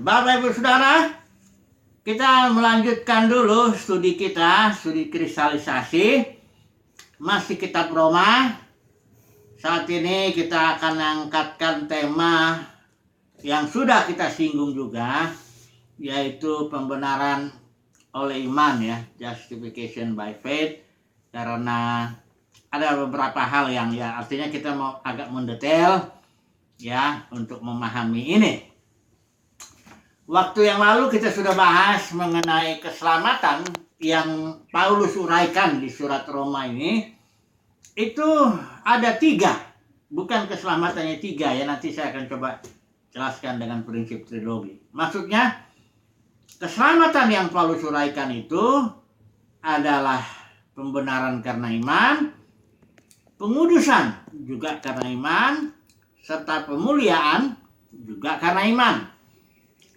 Bapak Ibu Saudara, kita melanjutkan dulu studi kita, studi kristalisasi. Masih kitab Roma. Saat ini kita akan angkatkan tema yang sudah kita singgung juga, yaitu pembenaran oleh iman ya, justification by faith. Karena ada beberapa hal yang ya artinya kita mau agak mendetail ya untuk memahami ini. Waktu yang lalu kita sudah bahas mengenai keselamatan yang Paulus uraikan di surat Roma ini. Itu ada 3, bukan keselamatannya 3 ya. Nanti saya akan coba jelaskan dengan prinsip trilogi. Maksudnya keselamatan yang Paulus uraikan itu adalah pembenaran karena iman, pengudusan juga karena iman, serta pemuliaan juga karena iman.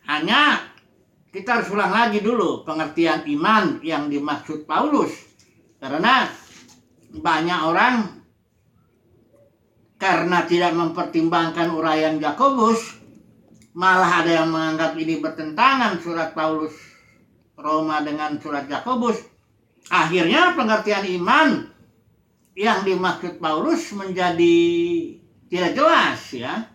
Hanya kita harus ulang lagi dulu pengertian iman yang dimaksud Paulus. Karena banyak orang karena tidak mempertimbangkan uraian Yakobus, malah ada yang menganggap ini bertentangan surat Paulus Roma dengan surat Yakobus. Akhirnya pengertian iman yang dimaksud Paulus menjadi tidak jelas ya.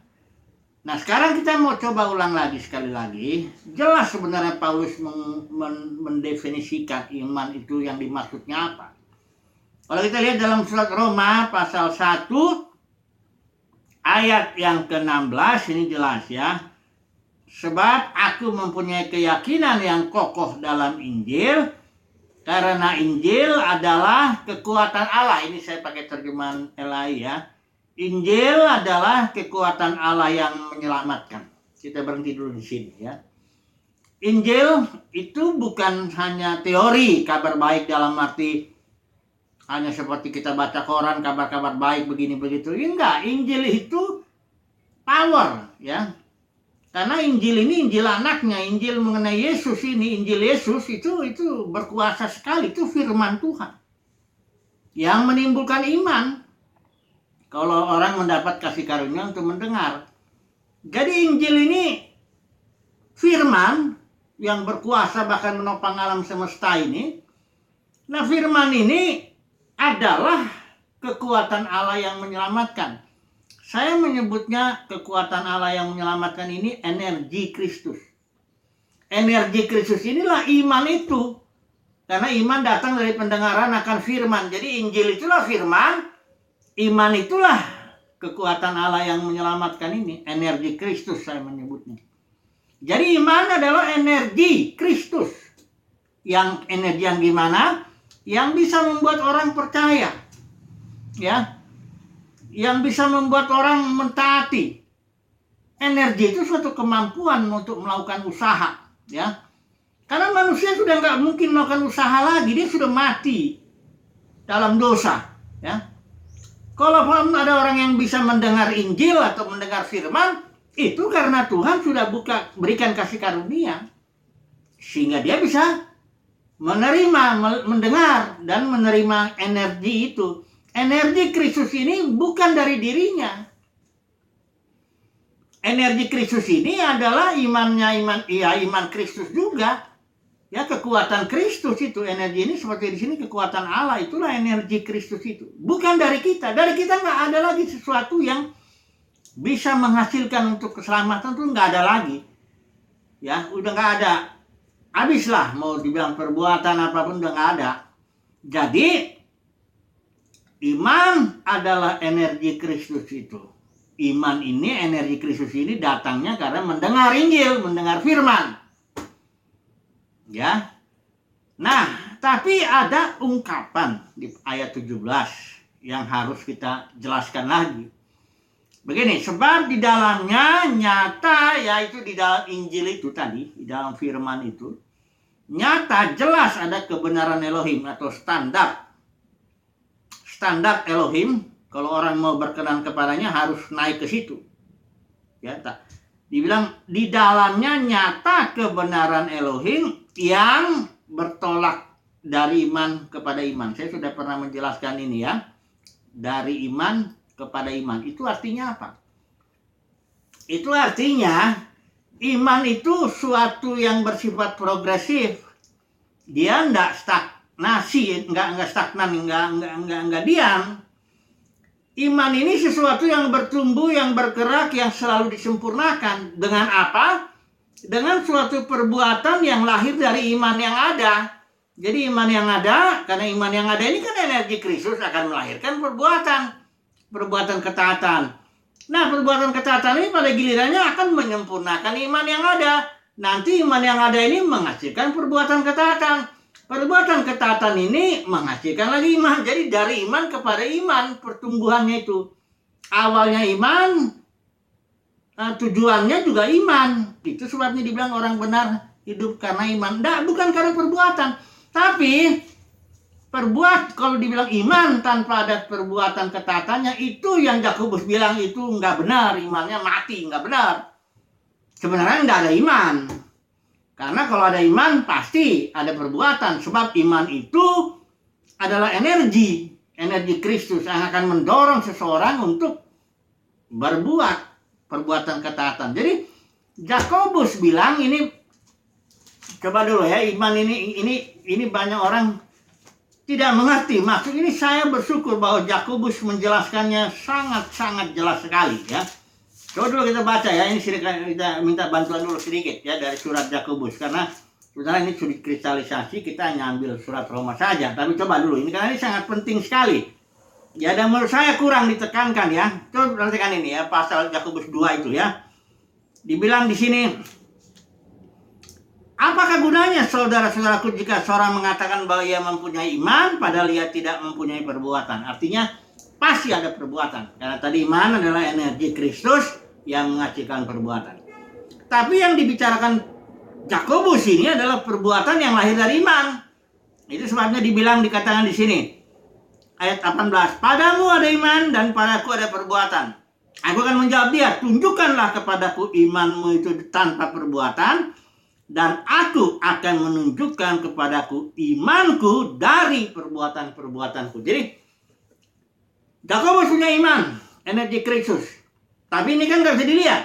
Nah sekarang kita mau coba ulang lagi sekali lagi. Jelas sebenarnya Paulus mendefinisikan iman itu yang dimaksudnya apa. Kalau kita lihat dalam surat Roma pasal 1 ayat yang ke-16 ini jelas ya. Sebab aku mempunyai keyakinan yang kokoh dalam Injil, karena Injil adalah kekuatan Allah. Ini saya pakai terjemahan LAI ya. Injil adalah kekuatan Allah yang menyelamatkan. Kita berhenti dulu di sini ya. Injil itu bukan hanya teori kabar baik dalam arti hanya seperti kita baca koran kabar-kabar baik begini begitu. Enggak, Injil itu power ya. Karena Injil ini Injil anaknya, Injil mengenai Yesus ini, Injil Yesus itu berkuasa sekali, itu firman Tuhan yang menimbulkan iman. Kalau orang mendapat kasih karunia untuk mendengar. Jadi Injil ini firman yang berkuasa bahkan menopang alam semesta ini. Nah firman ini adalah kekuatan Allah yang menyelamatkan. Saya menyebutnya kekuatan Allah yang menyelamatkan ini energi Kristus. Energi Kristus inilah iman itu. Karena iman datang dari pendengaran akan firman. Jadi Injil itulah firman. Iman itulah kekuatan Allah yang menyelamatkan ini. Energi Kristus saya menyebutnya. Jadi iman adalah energi Kristus. Yang energi yang gimana? Yang bisa membuat orang percaya. Ya. Yang bisa membuat orang mentaati. Energi itu suatu kemampuan untuk melakukan usaha. Ya. Karena manusia sudah nggak mungkin melakukan usaha lagi. Dia sudah mati dalam dosa. Ya. Kalau ada orang yang bisa mendengar Injil atau mendengar firman, itu karena Tuhan sudah berikan kasih karunia. Sehingga dia bisa menerima, mendengar, dan menerima energi itu. Energi Kristus ini bukan dari dirinya. Energi Kristus ini adalah iman Kristus juga. Ya, kekuatan Kristus itu, energi ini seperti di sini kekuatan Allah, itulah energi Kristus itu. Bukan dari kita. Dari kita nggak ada lagi sesuatu yang bisa menghasilkan untuk keselamatan, itu nggak ada lagi. Ya, udah nggak ada. Habislah, mau dibilang perbuatan apapun udah nggak ada. Jadi, iman adalah energi Kristus itu. Iman ini, energi Kristus ini datangnya karena mendengar Injil, mendengar firman. Ya. Nah, tapi ada ungkapan di ayat 17 yang harus kita jelaskan lagi. Begini, sebab di dalamnya nyata, yaitu di dalam Injil itu tadi, di dalam firman itu, nyata jelas ada kebenaran Elohim atau standar. Standar Elohim, kalau orang mau berkenan kepadanya harus naik ke situ. Ya, dibilang di dalamnya nyata kebenaran Elohim yang bertolak dari iman kepada iman. Saya sudah pernah menjelaskan ini ya. Dari iman kepada iman. Itu artinya apa? Itu artinya iman itu suatu yang bersifat progresif. Dia enggak stagnasi, enggak stagnan, enggak diam. Iman ini sesuatu yang bertumbuh, yang bergerak, yang selalu disempurnakan. Dengan apa? Dengan suatu perbuatan yang lahir dari iman yang ada. Jadi iman yang ada, karena iman yang ada ini kan energi Kristus akan melahirkan perbuatan ketaatan. Nah, perbuatan ketaatan ini pada gilirannya akan menyempurnakan iman yang ada. Nanti iman yang ada ini menghasilkan perbuatan ketaatan. Perbuatan ketaatan ini menghasilkan lagi iman. Jadi dari iman kepada iman pertumbuhannya itu. Awalnya iman, tujuannya juga iman. Itu sebabnya dibilang orang benar hidup karena iman. Bukan karena perbuatan. Tapi kalau dibilang iman tanpa ada perbuatan ketaatannya, itu yang Yakobus bilang itu nggak benar, imannya mati, nggak benar. Sebenarnya nggak ada iman. Karena kalau ada iman pasti ada perbuatan. Sebab iman itu adalah energi Kristus yang akan mendorong seseorang untuk berbuat perbuatan ketaatan. Jadi Yakobus bilang ini, coba dulu ya, iman ini banyak orang tidak mengerti. Maksud ini saya bersyukur bahwa Yakobus menjelaskannya sangat-sangat jelas sekali ya. Coba dulu kita baca ya, ini kita minta bantuan dulu sedikit ya dari surat Yakobus, karena sebenarnya ini sudah kristalisasi, kita hanya ambil surat Roma saja. Tapi coba dulu ini, karena ini sangat penting sekali. Ya, dan menurut saya kurang ditekankan ya. Coba perhatikan ini ya, pasal Yakobus 2 itu ya. Dibilang di sini, apakah gunanya saudara-saudaraku jika seorang mengatakan bahwa ia mempunyai iman padahal ia tidak mempunyai perbuatan? Artinya pasti ada perbuatan. Karena tadi iman adalah energi Kristus yang menghasilkan perbuatan. Tapi yang dibicarakan Yakobus ini adalah perbuatan yang lahir dari iman. Itu sebabnya dikatakan di sini. Ayat 18, padamu ada iman dan padaku ada perbuatan. Aku akan menjawab dia, tunjukkanlah kepadaku imanmu itu tanpa perbuatan, dan aku akan menunjukkan kepadaku imanku dari perbuatan-perbuatanku. Jadi Yakobus punya iman, energi Kristus. Tapi ini kan gak bisa dilihat.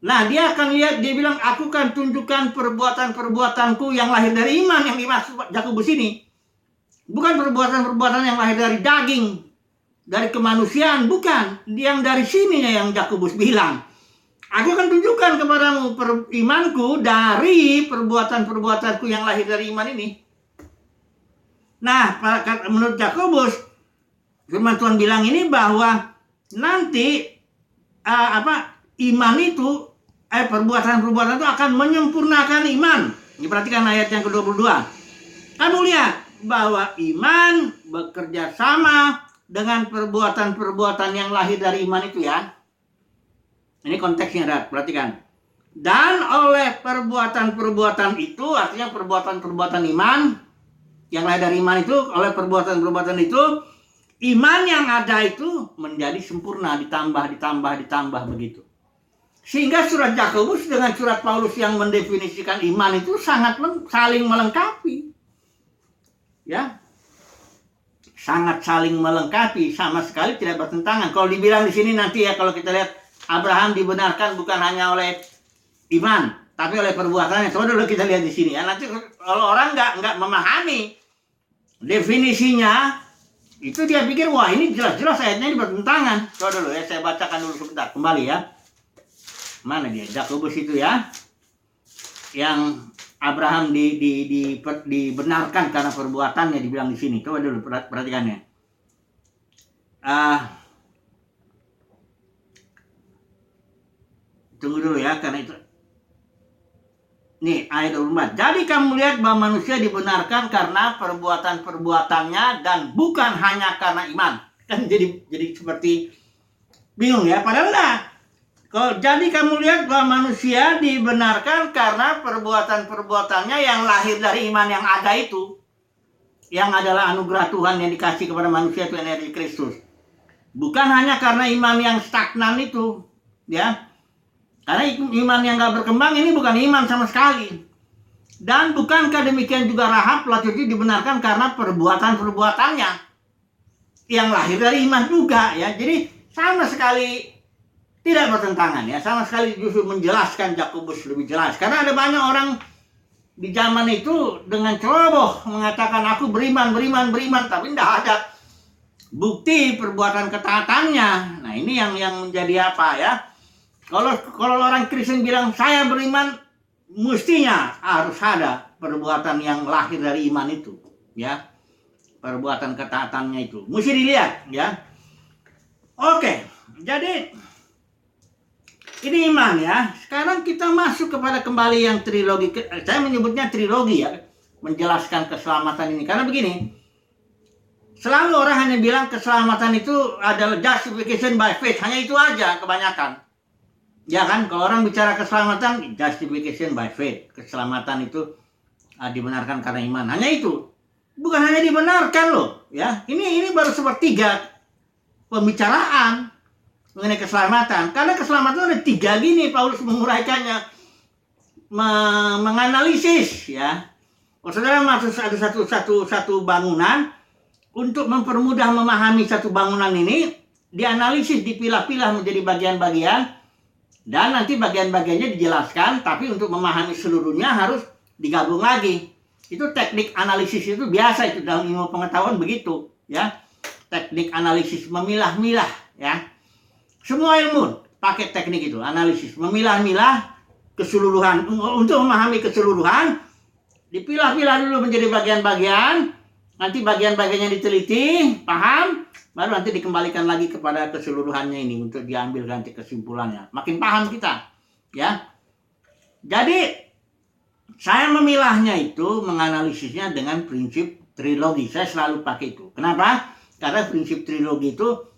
Nah, dia akan lihat, dia bilang, aku akan tunjukkan perbuatan-perbuatanku yang lahir dari iman yang dimaksud Yakobus ini. Bukan perbuatan-perbuatan yang lahir dari daging, dari kemanusiaan, bukan. Yang dari sininya yang Yakobus bilang. Aku akan tunjukkan kepadamu imanku dari perbuatan-perbuatanku yang lahir dari iman ini. Nah, menurut Yakobus, firman Tuhan bilang ini bahwa nanti iman itu, perbuatan-perbuatan itu akan menyempurnakan iman. Perhatikan ayat yang ke-22. Kamu lihat bahwa iman bekerja sama dengan perbuatan-perbuatan yang lahir dari iman itu ya. Ini konteksnya, perhatikan. Dan oleh perbuatan-perbuatan itu, artinya perbuatan-perbuatan iman yang lahir dari iman itu, oleh perbuatan-perbuatan itu, iman yang ada itu menjadi sempurna, ditambah begitu. Sehingga surat Yakobus dengan surat Paulus yang mendefinisikan iman itu sangat saling melengkapi. Ya. Sangat saling melengkapi, sama sekali tidak bertentangan. Kalau dibilang di sini nanti ya, kalau kita lihat Abraham dibenarkan bukan hanya oleh iman, tapi oleh perbuatannya. Coba dulu kita lihat di sini ya. Nanti kalau orang nggak memahami definisinya, itu dia pikir wah ini jelas-jelas ayatnya ini bertentangan. Coba dulu ya, saya bacakan dulu sebentar kembali ya. Mana dia? Yakobus itu ya, yang Abraham dibenarkan karena perbuatannya, dibilang di sini. Coba dulu perhatikannya. Tunggu dulu ya, karena itu. Nih, ayat 24. Jadi kamu lihat bahwa manusia dibenarkan karena perbuatan-perbuatannya dan bukan hanya karena iman. Kan jadi seperti bingung ya, padahal enggak. Jadi kamu lihat bahwa manusia dibenarkan karena perbuatan-perbuatannya yang lahir dari iman yang ada itu. Yang adalah anugerah Tuhan yang dikasih kepada manusia, itu energi Kristus. Bukan hanya karena iman yang stagnan itu. Ya. Karena iman yang gak berkembang ini bukan iman sama sekali. Dan bukankah demikian juga Rahab pelacu itu dibenarkan karena perbuatan-perbuatannya. Yang lahir dari iman juga ya. Jadi sama sekali tidak bertentangan ya, sama sekali justru menjelaskan Yakobus lebih jelas. Karena ada banyak orang di zaman itu dengan ceroboh mengatakan aku beriman, tapi tidak ada bukti perbuatan ketaatannya. Nah ini yang menjadi apa ya? Kalau orang Kristen bilang saya beriman, mestinya harus ada perbuatan yang lahir dari iman itu, ya. Perbuatan ketaatannya itu mesti dilihat, ya. Oke, jadi ini iman ya. Sekarang kita masuk kepada kembali yang trilogi. Saya menyebutnya trilogi ya, menjelaskan keselamatan ini. Karena begini, selalu orang hanya bilang keselamatan itu adalah justification by faith. Hanya itu aja kebanyakan. Ya kan, kalau orang bicara keselamatan, justification by faith. Keselamatan itu dibenarkan karena iman. Hanya itu. Bukan hanya dibenarkan loh. Ya, ini baru sepertiga pembicaraan mengenai keselamatan. Karena keselamatan ada tiga gini, Paulus menguraikannya. Menganalisis ya. Kalau saudara masuk ada satu bangunan, untuk mempermudah memahami satu bangunan ini, dianalisis, dipilah-pilah menjadi bagian-bagian, dan nanti bagian-bagiannya dijelaskan, tapi untuk memahami seluruhnya harus digabung lagi. Itu teknik analisis itu biasa itu dalam ilmu pengetahuan begitu, ya. Teknik analisis memilah-milah, ya. Semua ilmu pakai teknik itu, analisis, memilah-milah keseluruhan. Untuk memahami keseluruhan, dipilah-pilah dulu menjadi bagian-bagian, nanti bagian-bagiannya diteliti, paham, baru nanti dikembalikan lagi kepada keseluruhannya ini untuk diambil nanti kesimpulannya. Makin paham kita, ya. Jadi saya memilahnya itu, menganalisisnya dengan prinsip trilogi. Saya selalu pakai itu. Kenapa? Karena prinsip trilogi itu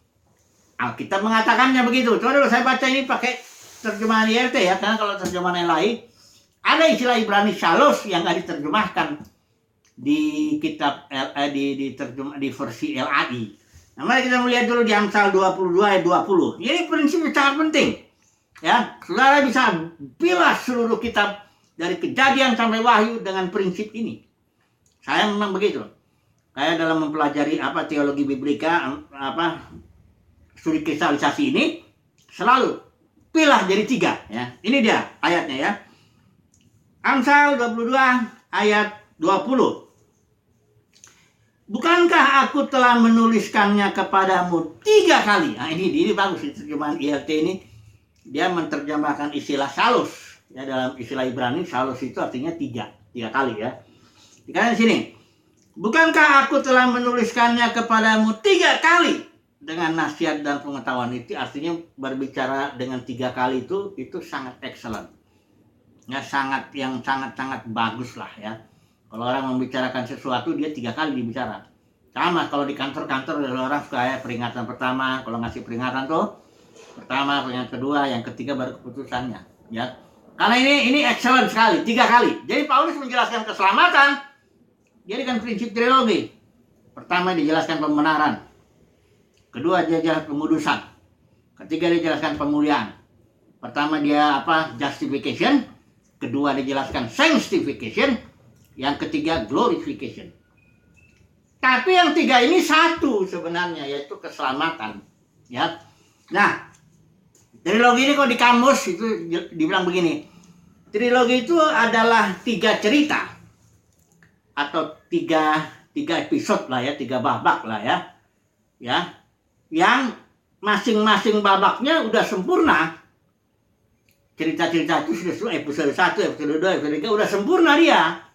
Alkitab mengatakannya begitu. Coba dulu saya baca ini pakai terjemahan IRT ya, karena kalau terjemahan yang lain ada istilah Ibrani shalos yang nggak diterjemahkan di kitab di versi LAI. Nah, mari kita melihat dulu di Amsal 22 ayat 20. Ini prinsip sangat penting. Ya, saudara bisa pilah seluruh kitab dari Kejadian sampai Wahyu dengan prinsip ini. Saya memang begitu. Saya dalam mempelajari teologi biblika, studi kristalisasi ini selalu pilah jadi tiga. Ya, ini dia ayatnya ya. Amsal 22 ayat 20. Bukankah aku telah menuliskannya kepadamu 3 kali? Nah ini bagus, terjemahan ILT ini. Dia menerjemahkan istilah shalos. Ya, dalam istilah Ibrani, shalos itu artinya 3 kali ya. Dikatakan di sini, bukankah aku telah menuliskannya kepadamu 3 kali dengan nasihat dan pengetahuan. Itu artinya berbicara dengan 3 kali itu sangat excellent. Ya, sangat bagus lah ya. Kalau orang membicarakan sesuatu, dia 3 kali dibicara. Sama kalau di kantor-kantor orang suka ya, peringatan pertama, kalau ngasih peringatan tuh pertama, peringatan kedua, yang ketiga baru keputusannya. Ya, karena ini excellent sekali, 3 kali. Jadi Paulus menjelaskan keselamatan, dia dengan prinsip trilogi. Pertama dijelaskan pembenaran, kedua dia jelaskan pengudusan, ketiga dia jelaskan pemulihan. Pertama dia justification, kedua dijelaskan sanctification, yang ketiga glorification. Tapi yang 3 ini satu sebenarnya, yaitu keselamatan. Ya. Nah, trilogi ini kalau di kamus itu dibilang begini. Trilogi itu adalah 3 cerita atau 3 episode lah ya, 3 babak lah ya. Ya. Yang masing-masing babaknya udah sempurna. Cerita-cerita itu sudah episode 1, episode 2, episode 3 udah sempurna dia.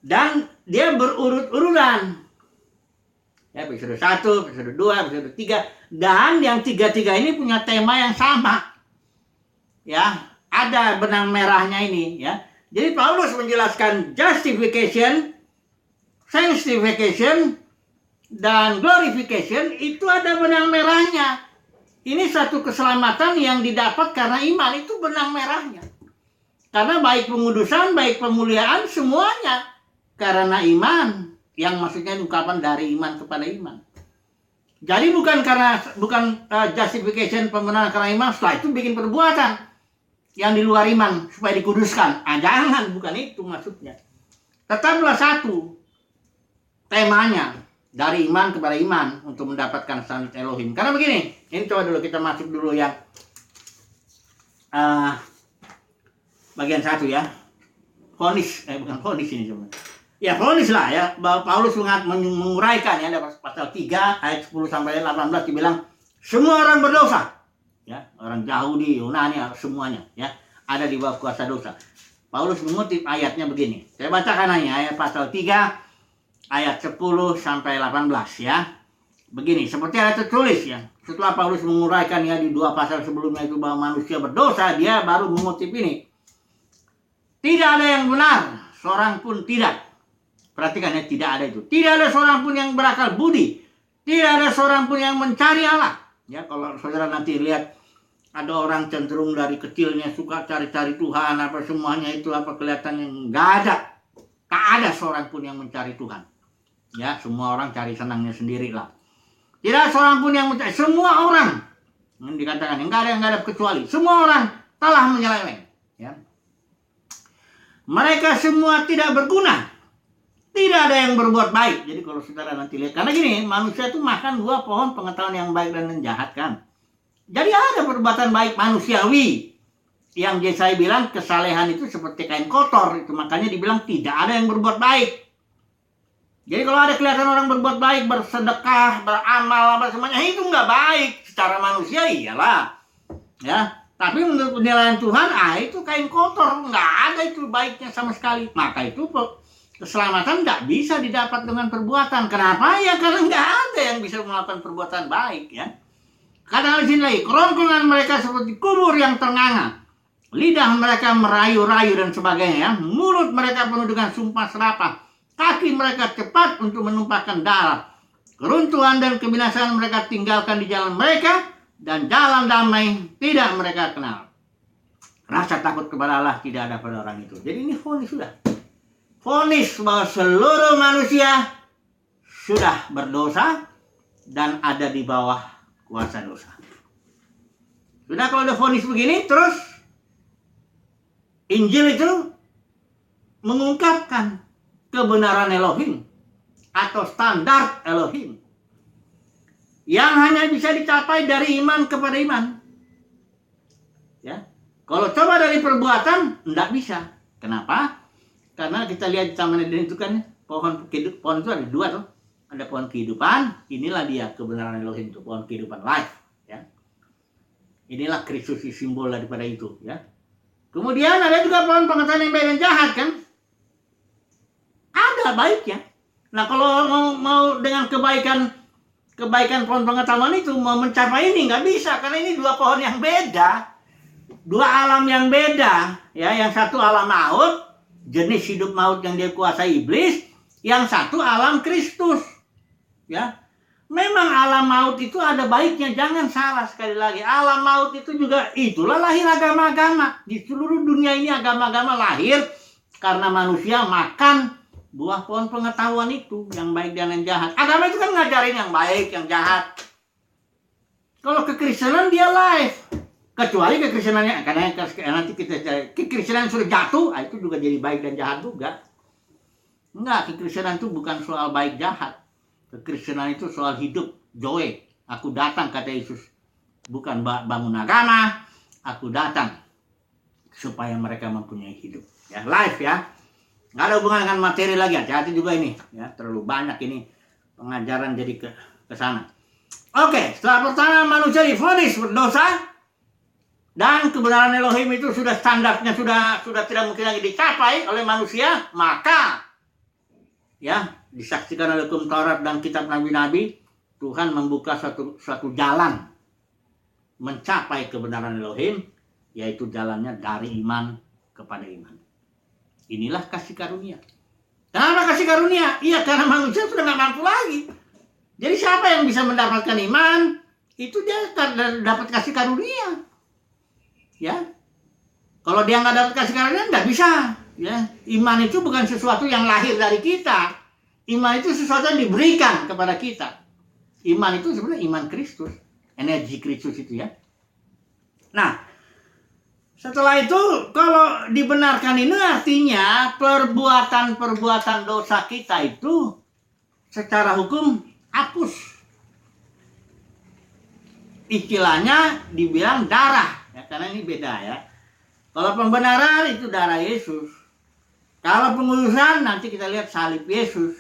Dan dia berurut-urutan. Ya, episode 1, episode 2, episode 3. Dan yang 3 ini punya tema yang sama. Ya, ada benang merahnya ini ya. Jadi Paulus menjelaskan justification, sanctification, dan glorification itu ada benang merahnya. Ini satu keselamatan yang didapat karena iman, itu benang merahnya. Karena baik pengudusan, baik pemuliaan, semuanya karena iman, yang maksudnya ungkapan dari iman kepada iman. Jadi bukan justification, pembenaran karena iman, setelah itu bikin perbuatan yang di luar iman supaya dikuduskan. Jangan, bukan itu maksudnya. Tetaplah satu temanya, dari iman kepada iman untuk mendapatkan standar Elohim. Karena begini, ini coba dulu kita masuk dulu yang uh, bagian 1 ya. Vonis, bukan vonis ini cuma. Ya vonis lah ya, bahwa Paulus menguraikan ya, ada pasal 3 ayat 10 sampai 18 dibilang semua orang berdosa. Ya, orang Yahudi, Yunani, semuanya ya, ada di bawah kuasa dosa. Paulus mengutip ayatnya begini. Saya bacakan hanya ayat pasal 3 ayat 10 sampai 18 ya. Begini, seperti ada tertulis ya. Setelah Paulus menguraikan ya di 2 pasal sebelumnya itu bahwa manusia berdosa, dia baru mengutip ini. Tidak ada yang benar, seorang pun tidak. Perhatikan ya, tidak ada itu. Tidak ada seorang pun yang berakal budi. Tidak ada seorang pun yang mencari Allah. Ya, kalau saudara nanti lihat ada orang cenderung dari kecilnya suka cari-cari Tuhan, apa semuanya itu apa kelihatannya nggak ada. Tak ada seorang pun yang mencari Tuhan. Ya, semua orang cari senangnya sendiri lah. Tidak seorang pun yang mencari. Semua orang, yang dikatakan nggak ada yang nggak ada kecuali. Semua orang telah menyeleweng. Ya. Mereka semua tidak berguna. Tidak ada yang berbuat baik. Jadi kalau saudara nanti lihat, karena gini, manusia itu makan 2 pohon pengetahuan yang baik dan yang jahat kan. Jadi ada perbuatan baik manusiawi. Yang Yesaya bilang kesalehan itu seperti kain kotor. Itu makanya dibilang tidak ada yang berbuat baik. Jadi kalau ada kelihatan orang berbuat baik, bersedekah, beramal, apa semuanya, itu nggak baik. Secara manusia iyalah. Ya. Tapi menurut penilaian Tuhan, itu kain kotor. Nggak ada itu baiknya sama sekali. Maka itu keselamatan nggak bisa didapat dengan perbuatan. Kenapa? Ya karena nggak ada yang bisa melakukan perbuatan baik ya. Kata di sini lagi, kerongkongan mereka seperti kubur yang ternganga. Lidah mereka merayu-rayu dan sebagainya ya. Mulut mereka penuh dengan sumpah serapah. Kaki mereka cepat untuk menumpahkan darah. Keruntuhan dan kebinasaan mereka tinggalkan di jalan mereka. Dan jalan damai tidak mereka kenal. Rasa takut kepada Allah tidak ada pada orang itu. Jadi ini vonis sudah. Vonis bahwa seluruh manusia sudah berdosa dan ada di bawah kuasa dosa. Sudah kalau ada vonis begini, terus Injil itu mengungkapkan kebenaran Elohim atau standar Elohim yang hanya bisa dicapai dari iman kepada iman. Ya, kalau coba dari perbuatan, tidak bisa. Kenapa? Karena kita lihat di Taman Eden itu kan pohon itu ada 2 tuh. Ada pohon kehidupan, inilah dia kebenaran Elohim itu, pohon kehidupan life. Ya, inilah Kristus simbol daripada itu. Ya. Kemudian ada juga pohon pengetahuan yang baik dan jahat kan? Ada baiknya. Nah kalau mau dengan kebaikan pohon pengetahuan itu mau mencapai ini nggak bisa karena ini 2 pohon yang beda, 2 alam yang beda. Ya, yang satu alam maut, jenis hidup maut yang dia kuasai iblis, yang satu alam Kristus. Ya, memang alam maut itu ada baiknya, jangan salah sekali lagi. Alam maut itu juga itulah lahir agama-agama di seluruh dunia ini. Agama-agama lahir karena manusia makan buah pohon pengetahuan itu, yang baik dan yang jahat. Agama itu kan ngajarin yang baik, yang jahat. Kalau kekristenan dia live. Kecuali kekristenannya, karena nanti kita cari kekristenan sudah jatuh, itu juga jadi baik dan jahat juga. Enggak, kekristenan itu bukan soal baik jahat. Kekristenan itu soal hidup, joy. Aku datang, kata Yesus. Bukan bangun agama, aku datang supaya mereka mempunyai hidup. Ya, live ya. Nggak ada hubungan dengan materi lagi, hati-hati juga ini. Ya, terlalu banyak ini pengajaran jadi ke sana. Oke, setelah pertama manusia divonis berdosa dan kebenaran Elohim itu sudah standarnya sudah tidak mungkin lagi dicapai oleh manusia, maka ya disaksikan oleh hukum Taurat dan kitab nabi-nabi, Tuhan membuka suatu jalan mencapai kebenaran Elohim, yaitu jalannya dari iman kepada iman. Inilah kasih karunia. Kenapa kasih karunia? Iya, karena manusia sudah nggak mampu lagi. Jadi siapa yang bisa mendapatkan iman? Itu dia dapat kasih karunia. Ya, kalau dia nggak dapat kasih karunia nggak bisa. Ya, iman itu bukan sesuatu yang lahir dari kita. Iman itu sesuatu yang diberikan kepada kita. Iman itu sebenarnya iman Kristus, energi Kristus itu ya. Nah, setelah itu kalau dibenarkan ini artinya perbuatan-perbuatan dosa kita itu secara hukum hapus. Istilahnya dibilang darah Ya, karena ini beda ya. Kalau pembenaran itu darah Yesus. Kalau pengudusan nanti kita lihat salib Yesus.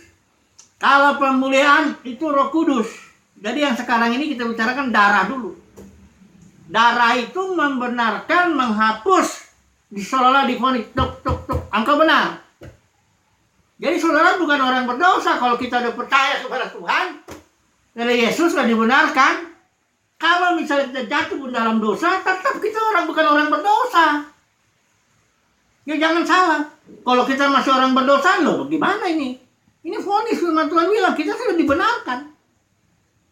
Kalau pemulihan itu Roh Kudus. Jadi yang sekarang ini kita bicarakan darah dulu. Darah itu membenarkan, menghapus, seolah-olah divonis, tok, tok, tok, engkau benar. Jadi saudara bukan orang berdosa kalau kita udah percaya kepada Tuhan. Dari Yesus sudah dibenarkan. Kalau misalnya kita jatuh ke dalam dosa, tetap kita bukan orang berdosa. Ya jangan salah. Kalau kita masih orang berdosa, loh bagaimana ini? Ini vonis firman Tuhan bilang, kita sudah dibenarkan.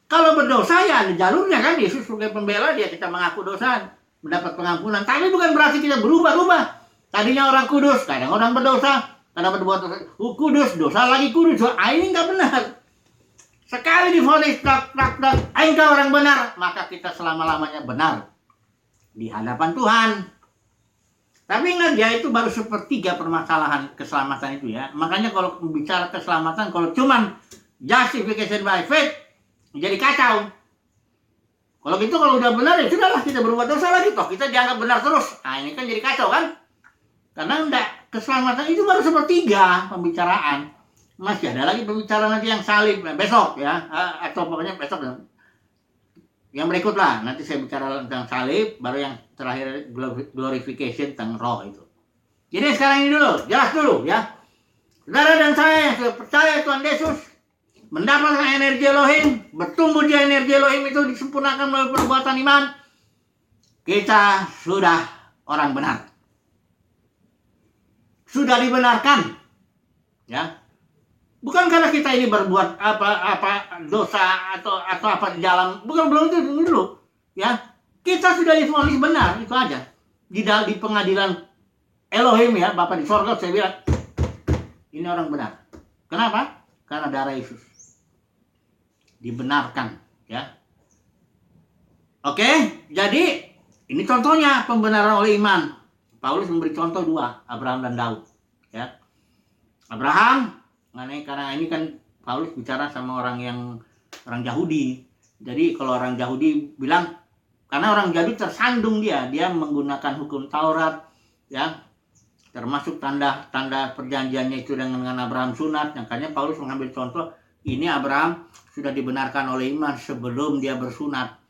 Kalau berdosa ya ada jalurnya kan, Yesus sebagai pembela dia kita mengaku dosa, mendapat pengampunan. Tapi bukan berarti kita berubah-ubah. Tadinya orang kudus, kadang orang berdosa, kadang berbuat dosa. Kudus, dosa lagi kudus. Ini nggak benar. Sekali divonis tak, engkau orang benar, maka kita selama-lamanya benar di hadapan Tuhan. Tapi ingat ya, itu baru sepertiga permasalahan keselamatan itu ya. Makanya kalau bicara keselamatan, kalau cuman justification by faith, jadi kacau. Kalau gitu, kalau udah benar ya sudahlah, kita berbuat dosa lagi toh, kita dianggap benar terus. Nah ini kan jadi kacau kan? Karena enggak, keselamatan itu baru sepertiga pembicaraan. Masih ada lagi pembicaraan nanti yang salib besok ya, atau pokoknya besok ya. Yang berikut lah, nanti saya bicara tentang salib, baru yang terakhir glorification tentang roh itu. Jadi sekarang ini dulu, jelas dulu ya. Saudara dan saya yang sudah percaya Tuhan Yesus, mendapatkan energi Elohim, bertumbuh di energi Elohim itu disempurnakan melalui perbuatan iman, kita sudah orang benar. Sudah dibenarkan. Ya. Bukan karena kita ini berbuat apa dosa atau apa di dalam, bukan, belum itu dulu ya. Kita sudah divonis benar, itu aja. Di pengadilan Elohim ya, Bapa di sorga, saya bilang ini orang benar. Kenapa? Karena darah Yesus. Dibenarkan ya. Oke, jadi ini contohnya pembenaran oleh iman. Paulus memberi contoh dua, Abraham dan Daud ya. Abraham, karena ini kan Paulus bicara sama orang Yahudi. Jadi kalau orang Yahudi bilang, karena orang Yahudi tersandung dia menggunakan hukum Taurat ya, termasuk tanda perjanjiannya itu dengan Abraham sunat. Makanya Paulus mengambil contoh, ini Abraham sudah dibenarkan oleh iman sebelum dia bersunat.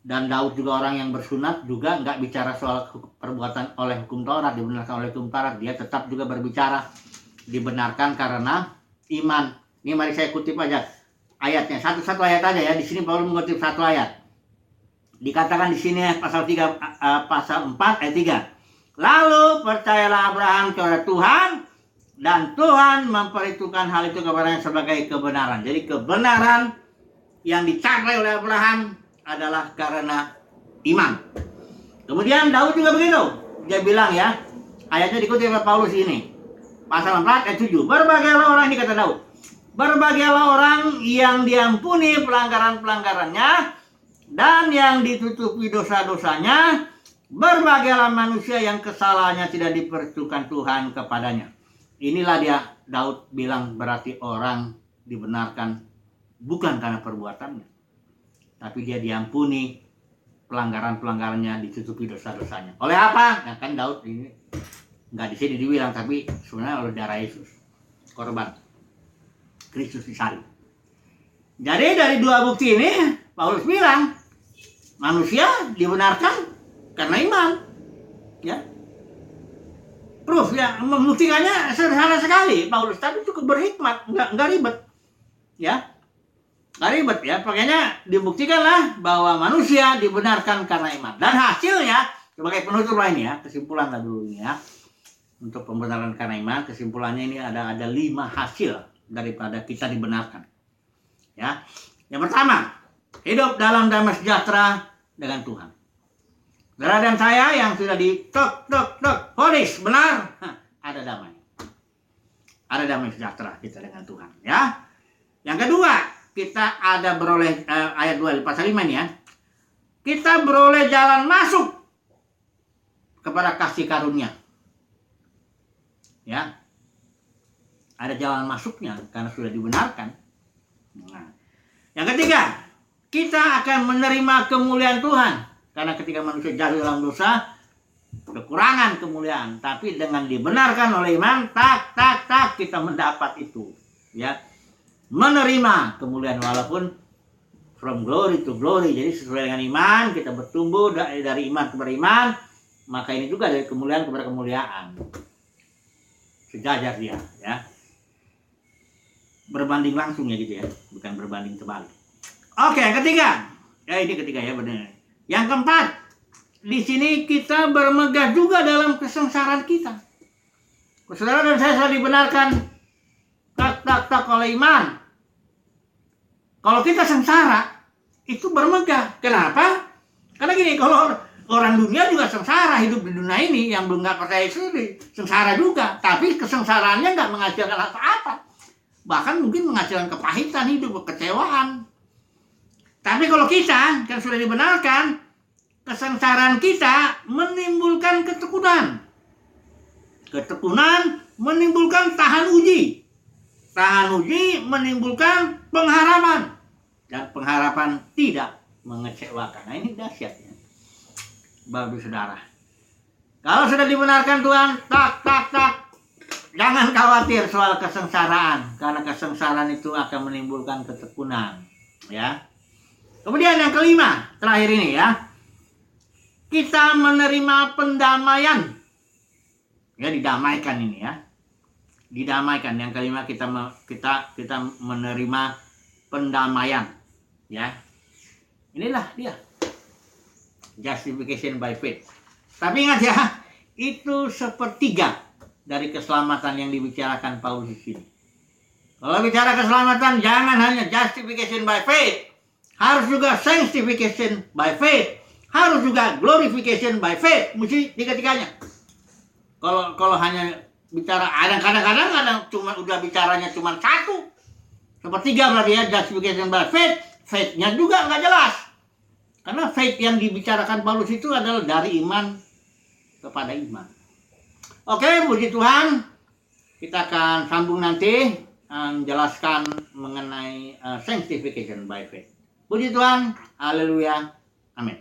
Dan Daud juga orang yang bersunat juga nggak bicara soal perbuatan oleh hukum Taurat, dibenarkan oleh hukum Taurat. Dia tetap juga berbicara dibenarkan karena iman. Ini mari saya kutip aja ayatnya, satu ayat aja ya. Di sini Paulus mengutip satu ayat. Dikatakan di sini pasal 4 ayat 3. Lalu percayalah Abraham kepada Tuhan, dan Tuhan memperhitungkan hal itu kepadanya sebagai kebenaran. Jadi kebenaran yang dicapai oleh Abraham adalah karena iman. Kemudian Daud juga begitu. Dia bilang ya, ayatnya dikutip oleh Paulus ini. Pasal 4 ayat 7. Berbahagialah orang, ini kata Daud, berbahagialah orang yang diampuni pelanggaran-pelanggarannya dan yang ditutupi dosa-dosanya. Berbahagialah manusia yang kesalahannya tidak diperhitungkan Tuhan kepadanya. Inilah dia, Daud bilang, berarti orang dibenarkan bukan karena perbuatannya, tapi dia diampuni pelanggaran-pelanggarannya, ditutupi dosa-dosanya. Oleh apa? Nah kan Daud ini nggak di sini dibilang, tapi sebenarnya oleh darah Yesus, korban Kristus disalib. Jadi dari dua bukti ini Paulus bilang manusia dibenarkan karena iman ya. Proof ya, membuktikannya sederhana sekali Paulus, tapi cukup berhikmat, nggak ribet ya, nggak ribet ya. Makanya dibuktikanlah bahwa manusia dibenarkan karena iman, dan hasilnya sebagai penutup lain ya, kesimpulan lah dulu ini ya. Untuk pembenaran karena iman, kesimpulannya ini ada 5 hasil daripada kita dibenarkan. Ya. Yang pertama, hidup dalam damai sejahtera dengan Tuhan. Saudara dan saya yang sudah vonis benar, ada damai. Ada damai sejahtera kita dengan Tuhan, ya. Yang kedua, kita ada beroleh ayat 2 pasal 5 ini ya. Kita beroleh jalan masuk kepada kasih karunia. Ya, ada jalan masuknya karena sudah dibenarkan. Nah, yang ketiga, kita akan menerima kemuliaan Tuhan Karena ketika manusia jatuh dalam dosa, kekurangan kemuliaan. Tapi dengan dibenarkan oleh iman, tak kita mendapat itu. Ya, menerima kemuliaan walaupun from glory to glory. Jadi sesuai dengan iman kita bertumbuh dari iman kepada iman, maka ini juga dari kemuliaan kepada kemuliaan. Sejajar dia, ya. Berbanding langsung ya gitu ya, bukan berbanding terbalik. Oke, yang ketiga. Ya ini ketiga ya benar. Yang keempat, di sini kita bermegah juga dalam kesengsaraan kita. Saudara dan saya dibenarkan tak oleh iman. Kalau kita sengsara, itu bermegah. Kenapa? Karena gini, kalau orang dunia juga sengsara hidup di dunia ini, yang belum nggak percaya Yesus sengsara juga. Tapi kesengsaraannya nggak menghasilkan apa-apa. Bahkan mungkin menghasilkan kepahitan hidup, kekecewaan. Tapi kalau kita yang sudah dibenarkan, kesengsaraan kita menimbulkan ketekunan. Ketekunan menimbulkan tahan uji. Tahan uji menimbulkan pengharapan. Dan pengharapan tidak mengecewakan. Nah ini dahsyatnya, Bapak Saudara. Kalau sudah dibenarkan Tuhan, jangan khawatir soal kesengsaraan. Karena kesengsaraan itu akan menimbulkan ketekunan. Ya. Kemudian yang kelima, terakhir ini ya. Kita menerima pendamaian. Ya, didamaikan ini ya. Didamaikan. Yang kelima kita menerima pendamaian. Ya. Inilah dia. Justification by faith. Tapi ingat ya, itu sepertiga dari keselamatan yang dibicarakan Paulus di sini. Kalau bicara keselamatan, jangan hanya justification by faith. Harus juga sanctification by faith. Harus juga glorification by faith. Mesti tiga-tiganya. Kalau hanya bicara kadang-kadang cuma udah bicaranya cuma satu. Sepertiga berarti ya justification by faith. Faith-nya juga nggak jelas. Karena faith yang dibicarakan Paulus itu adalah dari iman kepada iman. Oke, puji Tuhan. Kita akan sambung nanti menjelaskan mengenai sanctification by faith. Puji Tuhan, haleluya, amin.